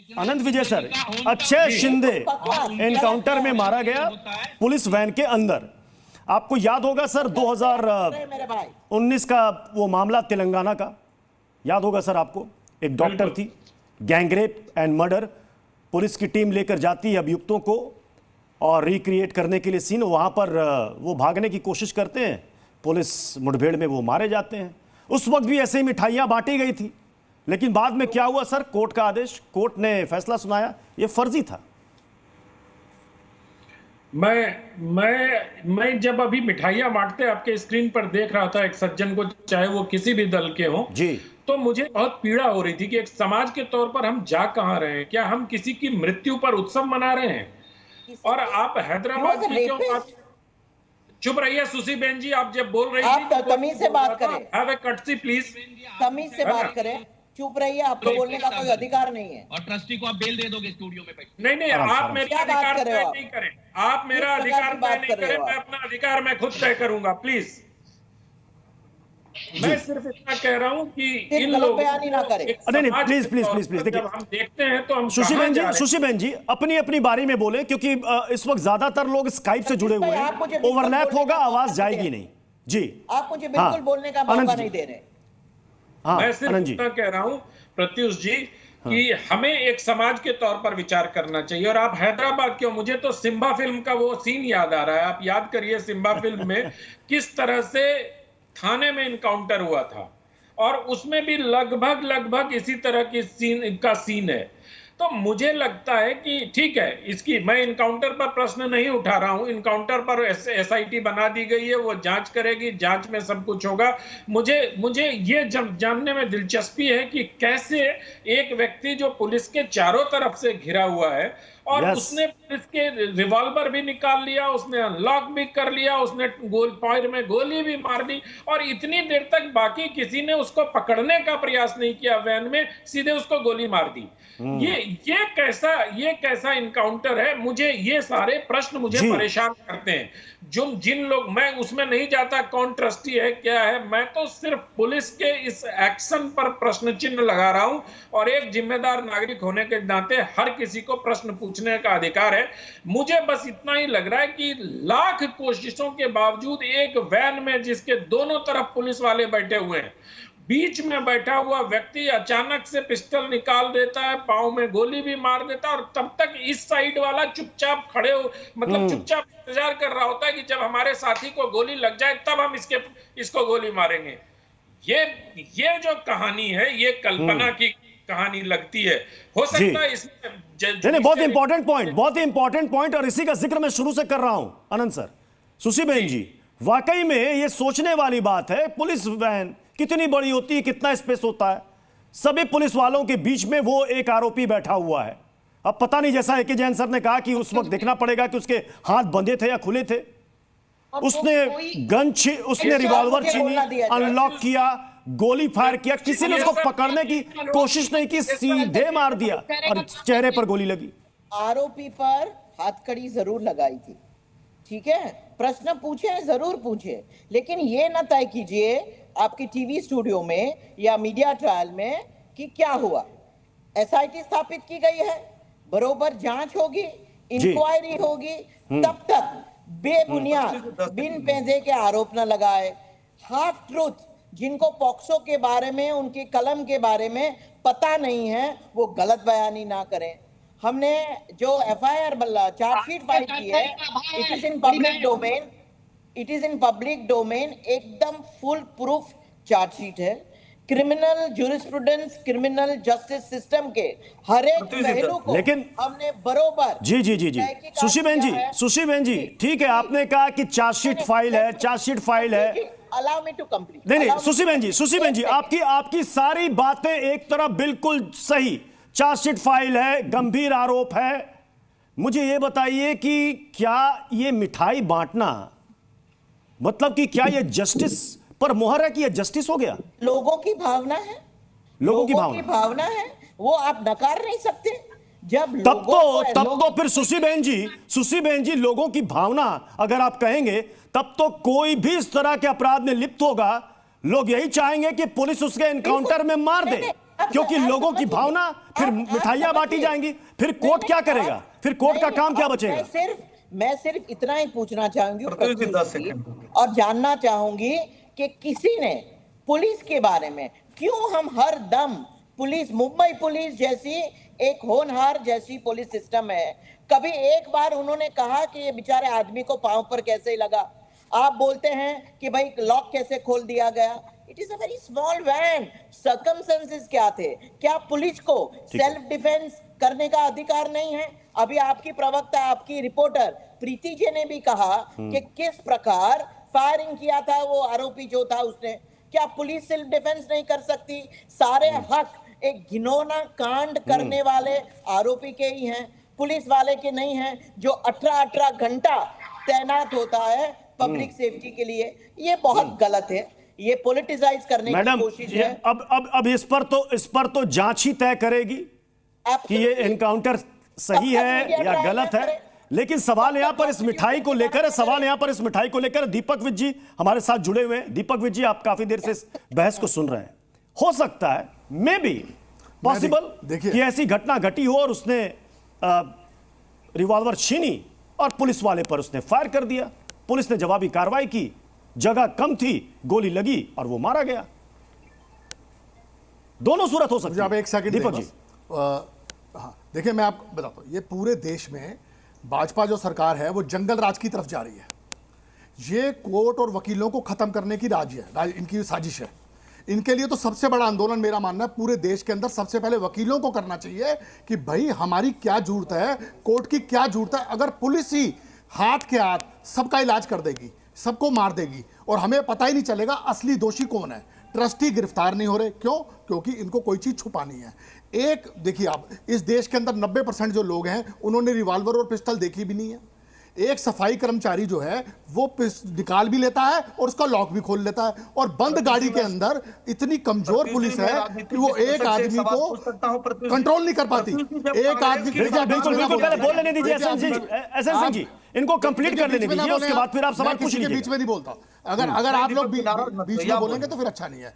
अनंत विजय sir, Akshay Shinde encounter में मारा गया पुलिस वैन के अंदर। आपको याद होगा सर 2019 का वो मामला तेलंगाना का, याद होगा सर आपको? एक डॉक्टर थी, गैंगरेप एंड मर्डर, पुलिस की टीम लेकर जाती है अभियुक्तों को और रिक्रिएट करने के लिए सीन, वहां पर वो भागने की कोशिश करते हैं, पुलिस मुठभेड़ में वो मारे जाते हैं। उस वक्त भी ऐसे ही मिठाइयां बांटी गई थी, लेकिन बाद में क्या हुआ सर? कोर्ट का आदेश, कोर्ट ने फैसला सुनाया, ये फर्जी था। मैं जब अभी मिठाइयां बांटते आपके स्क्रीन पर देख रहा था एक सज्जन को, चाहे वो किसी भी दल के हों जी, तो मुझे बहुत पीड़ा हो रही थी कि एक समाज के तौर पर हम जा कहां रहे हैं। क्या हम किसी की मृत्यु पर उत्सव मना रहे हैं? और आप हैदराबाद की क्यों बात? चुप रहिए सुशी बहन जी, आप जब बोल रही थी आप तमीज से बात करें, हैव ए कर्टसी प्लीज, तमीज से बात करें, चुप रहिए, आपको बोलने का कोई अधिकार नहीं है। और ट्रस्टी को आप बेल दे दोगे स्टूडियो में बैठ? नहीं, आप मेरे अधिकार तय नहीं करें, आप मेरा अधिकार तय नहीं करें, मैं अपना अधिकार मैं खुद तय करूंगा, प्लीज। मैं सिर्फ इतना कह रहा हूं कि इन लोगों ना करें। नहीं, प्लीज प्लीज प्लीज प्लीज, देखिए जब हम देखते हैं तो हम सुशी बहन जी अपनी अपनी बारी में बोले, क्योंकि इस वक्त ज्यादातर लोग स्काइप से जुड़े हुए हैं, ओवरलैप होगा, आवाज जाएगी नहीं। जी, आप मुझे बिल्कुल बोलने का मौका नहीं दे रहे। मैं सिर्फ इतना कह रहा हूं प्रत्युष जी कि हमें एक समाज के तौर पर विचार करना चाहिए। और आप हैदराबाद क्यों, मुझे तो सिम्बा फिल्म का वो सीन याद आ रहा है। आप याद करिए सिम्बा फिल्म में किस तरह से थाने में इनकाउंटर हुआ था, और उसमें भी लगभग इसी तरह की सीन है। तो मुझे लगता है कि ठीक है, इसकी मैं इनकाउंटर पर प्रश्न नहीं उठा रहा हूं, इनकाउंटर पर एसआईटी बना दी गई है, वो जांच करेगी, जांच में सब कुछ होगा। मुझे ये जानने में दिलचस्पी है कि कैसे एक व्यक्ति जो पुलिस के चारों तरफ से घिरा हुआ है और उसने पुलिस के रिवॉल्वर भी निकाल लिया, उसने अनलॉक भी कर लिया, उसने फायर में गोली भी मार दी, और इतनी देर तक बाकी किसी ने उसको पकड़ने का प्रयास नहीं किया, वैन में सीधे उसको गोली मार दी। ये कैसा इनकाउंटर है? मुझे ये सारे प्रश्न मुझे परेशान करते हैं। जिन लोग, मैं उसमें नहीं जाता कौन ट्रस्टी है क्या है, मैं तो सिर्फ पुलिस के इस एक्शन पर प्रश्न चिन्ह लगा रहा हूं। और एक जिम्मेदार नागरिक होने के नाते हर किसी को प्रश्न पूछने का अधिकार है। मुझे बस इतना ही लग रहा है कि लाख कोशिशों के बावजूद एक वैन में जिसके दोनों तरफ पुलिस वाले बैठे हुए हैं, बीच में बैठा हुआ व्यक्ति अचानक से पिस्टल निकाल देता है, पांव में गोली भी मार देता है, और तब तक इस साइड वाला चुपचाप खड़े हो, मतलब चुपचाप इंतजार कर रहा होता है कि जब हमारे साथी को गोली लग जाए तब हम इसको गोली मारेंगे। ये जो कहानी है, ये कल्पना की कहानी लगती है। हो सकता है इसमें बहुत इंपॉर्टेंट पॉइंट, और इसी का जिक्र मैं शुरू से कर रहा हूं अनंत सर। सुशी बहन जी, वाकई में ये सोचने वाली बात है, पुलिस वैन कितनी बड़ी होती है, कितना स्पेस होता है, सभी पुलिस वालों के बीच में वो एक आरोपी बैठा हुआ है। अब पता नहीं, जैसा एके जैन सर ने कहा कि उस वक्त देखना पड़ेगा कि उसके हाथ बंधे थे या खुले थे। उसने रिवॉल्वर छीनी, अनलॉक किया, गोली फायर किया, किसी ने उसको पकड़ने की कोशिश नहीं की, सीधे मार दिया और चेहरे पर गोली लगी। आरोपी पर हथकड़ी जरूर लगाई थी, ठीक है, प्रश्न पूछे जरूर पूछे, लेकिन ये ना तय कीजिए आपकी टीवी स्टूडियो में या मीडिया ट्रायल में कि क्या हुआ। एसआईटी स्थापित की गई है, बरोबर जांच होगी, इंक्वायरी होगी, तब तक बेबुनियाद बिन पैसे के आरोप न लगाए। हाफ ट्रूथ, जिनको पॉक्सो के बारे में, उनके कलम के बारे में पता नहीं है, वो गलत बयानी ना करें। हमने जो एफआईआर चार्जशीट फाइल की है, it is in public domain, एकदम फुल प्रूफ चार्जशीट है। Criminal jurisprudence, criminal justice system के हर एक पहलू को लेकिन हमने बरोबर जी सुशी बहन जी, ठीक है, आपने कहा कि चार्जशीट फाइल है, अलाउ मी टू कंप्लीट। नहीं, सुशी बहन जी, आपकी सारी बातें एक तरफ बिल्कुल सही, चार्जशीट फाइल है, गंभीर आरोप है। मुझे ये बताइए कि क्या ये मिठाई बांटना, मतलब कि क्या ये जस्टिस पर मोहर है कि ये जस्टिस हो गया? लोगों की भावना है, लोगों की भावना है, वो आप नकार नहीं सकते। जब तब तो फिर सुशी बहन जी, लोगों की भावना अगर आप कहेंगे, तब तो कोई भी इस तरह के अपराध में लिप्त होगा, लोग यही चाहेंगे कि पुलिस उसके एनकाउंटर में मार दे। क्योंकि लोगों की भावना, फिर मिठाइयां बांटी जाएंगी, फिर कोर्ट क्या करेगा, फिर कोर्ट का काम क्या बचेगा? मैं सिर्फ इतना ही पूछना चाहूंगी प्रत्युष 10 सेकंड और जानना चाहूंगी कि किसी ने पुलिस के बारे में क्यों हम हर दम पुलिस, मुंबई पुलिस जैसी एक होनहार जैसी पुलिस सिस्टम है, कभी एक बार उन्होंने कहा कि ये बेचारे आदमी को पांव पर कैसे लगा? आप बोलते हैं कि भाई लॉक कैसे खोल दिया गया? It is a very small van, circumstances क्या थे? क्या पुलिस को सेल्फ डिफेंस करने का अधिकार नहीं है? अभी आपकी प्रवक्ता, आपकी रिपोर्टर प्रीति जी ने भी कहा कि किस प्रकार फायरिंग किया था वो आरोपी जो था उसने। क्या पुलिस सेल्फ डिफेंस नहीं कर सकती? सारे हक एक घिनौना कांड करने वाले आरोपी के ही हैं, पुलिस वाले के नहीं हैं, जो 18 घंटा तैनात होता है पब्लिक सेफ्टी के लिए। ये बहुत गलत है, ये पॉलिटिसाइज करने की कोशिश है। अब इस पर तो जांच ही तय करेगी कि ये एनकाउंटर सही है या गलत है। लेकिन सवाल यहां पर इस मिठाई को लेकर है, सवाल यहां पर इस मिठाई को लेकर दीपक विज जी हमारे साथ जुड़े हुए हैं। दीपक विज जी, आप काफी देर से इस बहस को सुन रहे हैं। हो सकता है, मे बी पॉसिबल कि ऐसी घटना घटी हो और उसने रिवॉल्वर छीनी और पुलिस वाले पर उसने फायर कर दिया, पुलिस ने जवाबी कार्रवाई की, जगह कम थी, गोली लगी और वो मारा गया। दोनों सूरत हो सकती है। आप एक सेकंड दीपक जी। हाँ, देखिए मैं आपको बताता हूं, ये पूरे देश में भाजपा जो सरकार है वो जंगल राज की तरफ जा रही है। ये कोर्ट और वकीलों को खत्म करने की इनकी साजिश है। इनके लिए तो सबसे बड़ा आंदोलन मेरा मानना है पूरे देश के अंदर सबसे पहले वकीलों को करना चाहिए कि भाई हमारी क्या जरूरत है, कोर्ट की क्या जरूरत है। अगर पुलिस ही हाथ के हाथ सबका इलाज कर देगी, सबको मार देगी और हमें पता ही नहीं चलेगा असली दोषी कौन है, ट्रस्टी गिरफ्तार नहीं हो रहे, क्यों? क्योंकि इनको कोई चीज छुपानी है। एक देखिए, आप इस देश के अंदर 90% जो लोग हैं उन्होंने रिवॉल्वर और पिस्टल देखी भी नहीं है। एक सफाई कर्मचारी जो है वो निकाल भी लेता है और उसका लॉक भी खोल लेता है, और बंद गाड़ी के अंदर इतनी कमजोर पुलिस है कि वो एक आदमी को कंट्रोल नहीं कर पाती। एक आदमी बिल्कुल पहले बोल लेने दीजिए एसएन सिंह जी, इनको कंप्लीट कर लेने दीजिए, उसके बाद फिर आप सवाल पूछ लीजिए। बीच में नहीं बोलता, अगर आप लोग बीच में बोलेंगे तो फिर अच्छा नहीं है।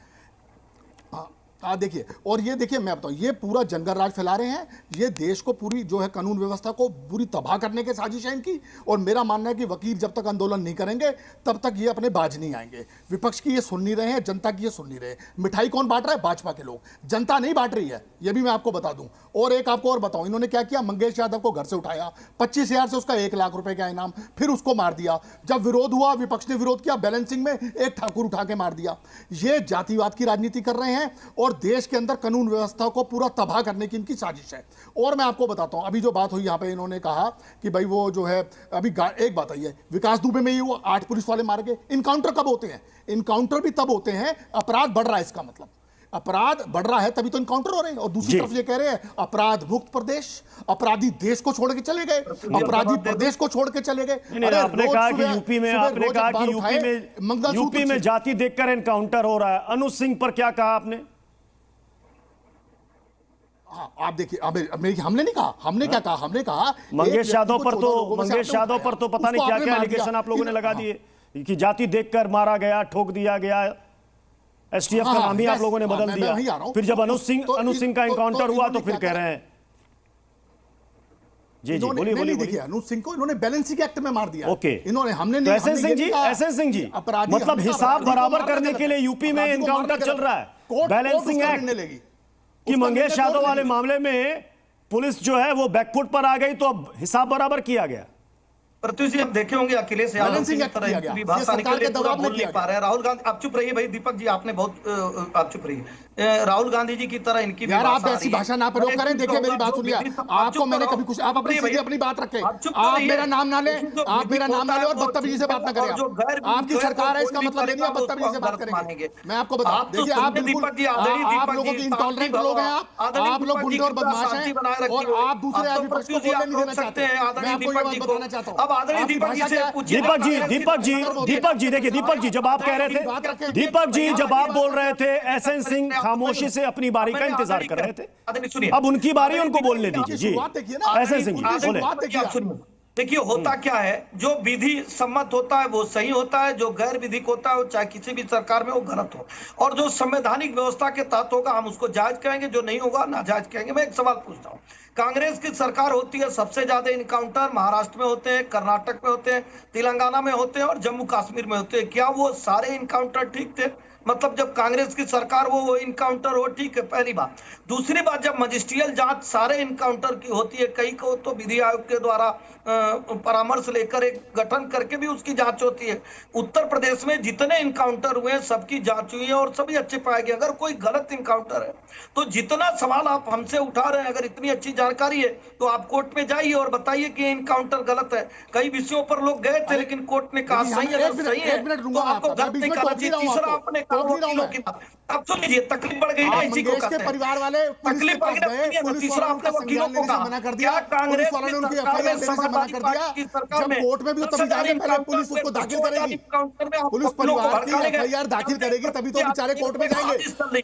देखिए, और ये देखिए मैं बताऊं, ये पूरा जंगल राज फैला रहे हैं, ये देश को पूरी जो है कानून व्यवस्था को पूरी तबाह करने की साजिश है इनकी। और मेरा मानना है कि वकील जब तक आंदोलन नहीं करेंगे तब तक ये अपने बाज नहीं आएंगे। विपक्ष की ये सुन नहीं रहे हैं, जनता की ये सुन नहीं रहे। मिठाई कौन बांट रहा है? भाजपा के लोग, जनता नहीं बांट रही है, ये भी मैं आपको बता दूं। और एक आपको और बताऊं, इन्होंने क्या किया, मंगेश यादव को घर से उठाया, 25,000 से उसका 1 लाख रुपए का इनाम, फिर उसको मार दिया। जब विरोध हुआ, विपक्ष ने विरोध किया, बैलेंसिंग में एक ठाकुर उठा के मार दिया। ये जातिवाद की राजनीति कर रहे हैं और देश के अंदर कानून व्यवस्था को पूरा तबाह करने की इनकी साजिश है। और मैं आपको बताता हूं, अभी जो बात हुई यहां पे, इन्होंने कहा कि भाई वो जो है अभी एक बात आई है, विकास दुबे में ही वो 8 पुलिस वाले मार गए। इनकाउंटर कब होते हैं? इनकाउंटर भी तब होते हैं अपराध बढ़ रहा है, इसका मतलब अपराध बढ़ रहा है तभी तो इनकाउंटर हो रहे हैं। और दूसरी तरफ ये कह रहे हैं अपराध मुक्त प्रदेश, अपराधी देश को छोड़ के चले गए, अपराधी प्रदेश को छोड़ के चले गए। आपने कहा कि यूपी में, आपने कहा कि यूपी में जाति देखकर एनकाउंटर हो रहा है। अनुज सिंह पर क्या कहा आपने? हाँ, आप देखिए, हमने नहीं कहा, हमने क्या कहा, हमने कहा मंगेश यादव पर तो पता नहीं क्या क्या एलिगेशन आप लोगों ने लगा दिए कि जाति देखकर मारा गया, ठोक दिया गया। एसटीएफ का नाम ही आप लोगों ने बदल दिया। फिर जब अनुज सिंह का एनकाउंटर हुआ तो फिर कह रहे हैं जी बोलिए। देखिए, अनुज सिंह को इन्होंने बैलेंसिंग एक्ट में मार दिया। ओके, इन्होंने हमने तो एसएन सिंह जी मतलब हिसाब बराबर करने के लिए यूपी में एनकाउंटर चल रहा है, बैलेंसिंग एक्ट कि मंगेश यादव वाले मामले में पुलिस जो है वो बैकफुट पर आ गई तो अब हिसाब बराबर किया गया। प्रत्युष जी, आप देखे होंगे अखिलेश यादव की तरह इनकी भाषा निकल के पूरा बोल नहीं पा रहे हैं। राहुल गांधी, आप चुप रहिए भाई, दीपक जी आपने बहुत आप चुप रहिए। राहुल गांधी जी की तरह इनकी यार आप ऐसी भाषा ना प्रयोग करें। देखिए मेरी बात सुनिए, आपको मैंने कभी कुछ, आप अपनी बात रखें, आप मेरा नाम ना ले, आप मेरा नाम ना ले और बदतमीजी से बात ना करें। आपकी सरकार है, इसका मतलब नहीं आप बदतमीजी से बात करेंगे। मैं आपको बता, देखिए आप बिल्कुल, आप लोगों की इंटॉलरेंट लोग हैं, आप लोग गुंडे और बदमाश हैं और आप दूसरे विपक्ष को बोलने नहीं देना चाहते हैं। मैं आपको ये बात बताना चाहता हूँ। दीपक जी देखिए, दीपक जी जब आप कह रहे थे, दीपक जी जब आप बोल रहे थे, एसएन सिंह खामोशी से अपनी बारी का इंतजार कर रहे थे, अब उनकी बारी, उनको बोलने दीजिए। जी एसएन सिंह जी बोले। देखिए होता क्या है, जो विधि सम्मत होता है वो सही होता है, जो गैर विधिक होता है वो चाहे किसी भी सरकार में वो गलत हो, और जो संवैधानिक व्यवस्था के तहत होगा हम उसको जायज कहेंगे, जो नहीं होगा नाजायज कहेंगे। मैं एक सवाल पूछता हूँ, कांग्रेस की सरकार होती है, सबसे ज्यादा इनकाउंटर महाराष्ट्र में होते हैं, कर्नाटक में होते हैं, तेलंगाना में होते हैं और जम्मू कश्मीर में होते हैं। क्या वो सारे इनकाउंटर ठीक थे? मतलब जब कांग्रेस की सरकार वो इनकाउंटर हो, ठीक है, पहली बात। दूसरी बात, जब मजिस्ट्रियल जांच सारे इनकाउंटर की होती है, कई को तो विधि आयोग के द्वारा परामर्श लेकर एक गठन करके भी उसकी जांच होती है। उत्तर प्रदेश में जितने इनकाउंटर हुए हैं सबकी जांच हुई है और सभी अच्छे पाए गए। अगर कोई गलत इनकाउंटर है तो जितना सवाल आप हमसे उठा रहे हैं, अगर इतनी अच्छी जानकारी है तो आप कोर्ट में जाइए और बताइए कि इनकाउंटर गलत है। कई विषयों पर लोग गए थे लेकिन कोर्ट ने कहा सही है, सही है तो आपको गलत नहीं कहना चाहिए। तीसरा आपने कहा वकीलों की बात, अब सुन लीजिए, तकलीफ बढ़ गई ना, इसी को कहते हैं परिवार वाले तकलीफ बढ़ गई। तीसरा आपने वकीलों को कहा कर दिया, कांग्रेस वालों ने उनकी एफआईआर देने से मना कर दिया। जब कोर्ट में भी तभी जाएंगे, पहले पुलिस उसको दाखिल करेगी, पुलिस परिवार की एफआईआर दाखिल करेगी तभी तो बेचारे कोर्ट में जाएंगे। देश में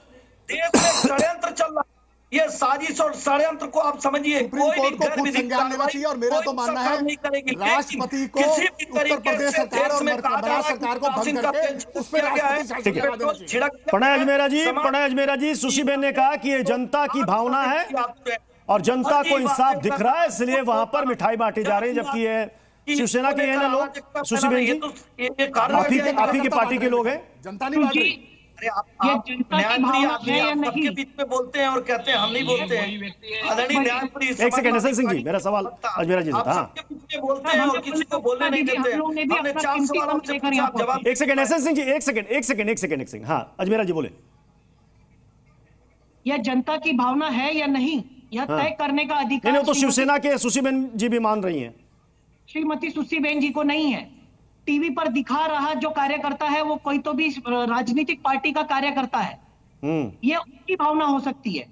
षड्यंत्र चल रहा है, ये साजिश और षड्यंत्र को आप समझिए। सुप्रीम कोर्ट को खुद संज्ञान लेना चाहिए और मेरा तो मानना है राष्ट्रपति को उत्तर प्रदेश सरकार और मध्य सरकार को भंग करके उस पर राष्ट्रपति शासन करवा देना चाहिए। प्रणय अजमेरा जी, सुशीबेन ने कहा कि ये जनता की भावना है और जनता को इंसाफ दिख रहा है, इसलिए वहां पर मिठाई बांटी जा रही है, जबकि ये शिवसेना के हैं ना लोग। सुशीबेन जी, आप ही की पार्टी के लोग हैं, जनता नहीं बांट रही। अरे आप न्यायप्रिय आदमी, आप सबके बीच में बोलते हैं और कहते हैं हम नहीं बोलते हैं। आदरणीय न्यायप्रिय, एक सेकंड एसएल सिंह जी, मेरा सवाल अजमेरा जी से था। सबके बीच में बोलते हैं और किसी को बोलने नहीं देते। हमने 4 सवाल आपसे पूछा, आप जवाब। एक सेकंड एसएल सिंह जी, एक सेकंड। हाँ अजमेरा जी बोले। यह जनता की भावना है या नहीं, यह तय करने का अधिकार नहीं, तो शिवसेना के सुशीबेन जी भी मान रही हैं। श्रीमती सुशीबेन जी को नहीं है। टीवी पर दिखा रहा जो कार्यकर्ता है वो कोई तो भी राजनीतिक पार्टी का कार्यकर्ता है, ये उनकी भावना हो सकती है।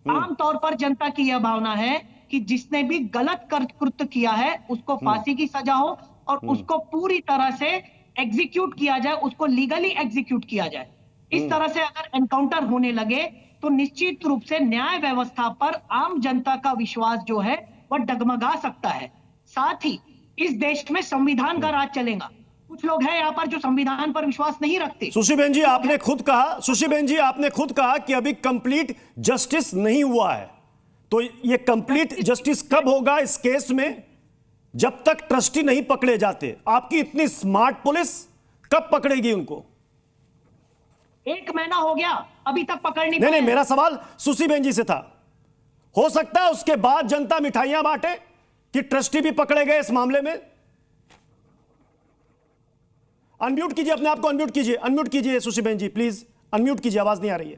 आमतौर पर जनता की यह भावना है कि जिसने भी गलत कृत्य किया है उसको फांसी की सजा हो और उसको पूरी तरह से एग्जीक्यूट किया जाए, उसको लीगली एग्जीक्यूट किया जाए। इस तरह से अगर एनकाउंटर होने लगे तो निश्चित रूप से न्याय व्यवस्था पर आम जनता का विश्वास जो है वह डगमगा सकता है। साथ ही इस देश में संविधान का राज चलेगा। कुछ लोग हैं यहाँ पर जो संविधान पर विश्वास नहीं रखते। सुशीबेन जी आपने खुद कहा कि अभी कंप्लीट जस्टिस नहीं हुआ है, तो ये कंप्लीट जस्टिस कब होगा इस केस में? जब तक ट्रस्टी नहीं पकड़े जाते। आपकी इतनी स्मार्ट पुलिस कब पकड़ेगी उनको? 1 महीना हो गया, अभी तक पकड़ नहीं, मेरा सवाल सुशीबेन जी से था। हो सकता है उसके बाद जनता मिठाइयां बांटे कि ट्रस्टी भी पकड़े गए इस मामले में? अनम्यूट कीजिए अपने आप को, अनम्यूट कीजिए सुशीबेन जी, प्लीज अनम्यूट कीजिए, आवाज नहीं आ रही है।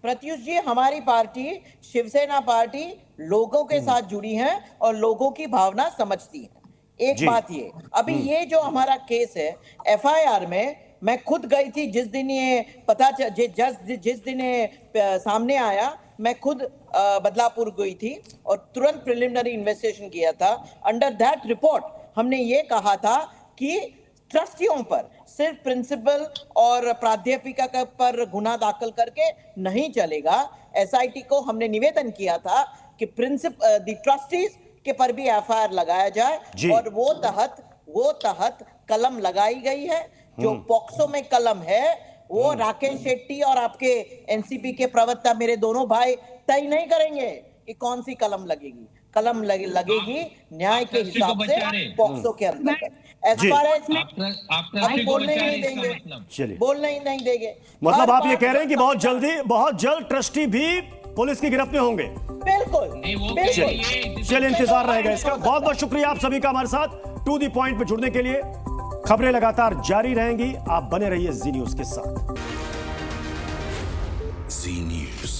प्रत्युष जी, हमारी पार्टी शिवसेना पार्टी लोगों के साथ जुड़ी है और लोगों की भावना समझती है। एक बात ये, अभी ये जो हमारा केस है एफआईआर में, मैं खुद गई थी जिस दिन ये जिस दिन ये सामने आया, मैं खुद बदलापुर गई थी और तुरंत प्रिलिमिनरी इन्वेस्टिगेशन किया था। अंडर दैट रिपोर्ट हमने ये कहा था कि ट्रस्टियों पर सिर्फ प्रिंसिपल और प्राध्यापिका पर गुना दाखिल करके नहीं चलेगा। एसआईटी को हमने निवेदन किया था कि द ट्रस्टीज के पर भी एफआईआर लगाया जाए और वो तहत कलम लगाई गई है। जो पॉक्सो में कलम है वो राकेश शेट्टी और आपके एनसीपी के प्रवक्ता मेरे दोनों भाई तय नहीं करेंगे कि कौन सी कलम लगेगी। कलम लगेगी न्याय के हिसाब से पॉक्सो के अंतर्गत। बोलने ही नहीं देंगे, चलिए बोलने ही नहीं देंगे। मतलब आप ये कह रहे हैं कि बहुत जल्द ट्रस्टी भी पुलिस की गिरफ्त में होंगे? बिल्कुल। चलिए इंतजार रहेगा इसका। बहुत बहुत शुक्रिया आप सभी का हमारे साथ टू द पॉइंट पे जुड़ने के लिए। खबरें लगातार जारी रहेंगी, आप बने रहिए जी न्यूज के साथ। जी न्यूज।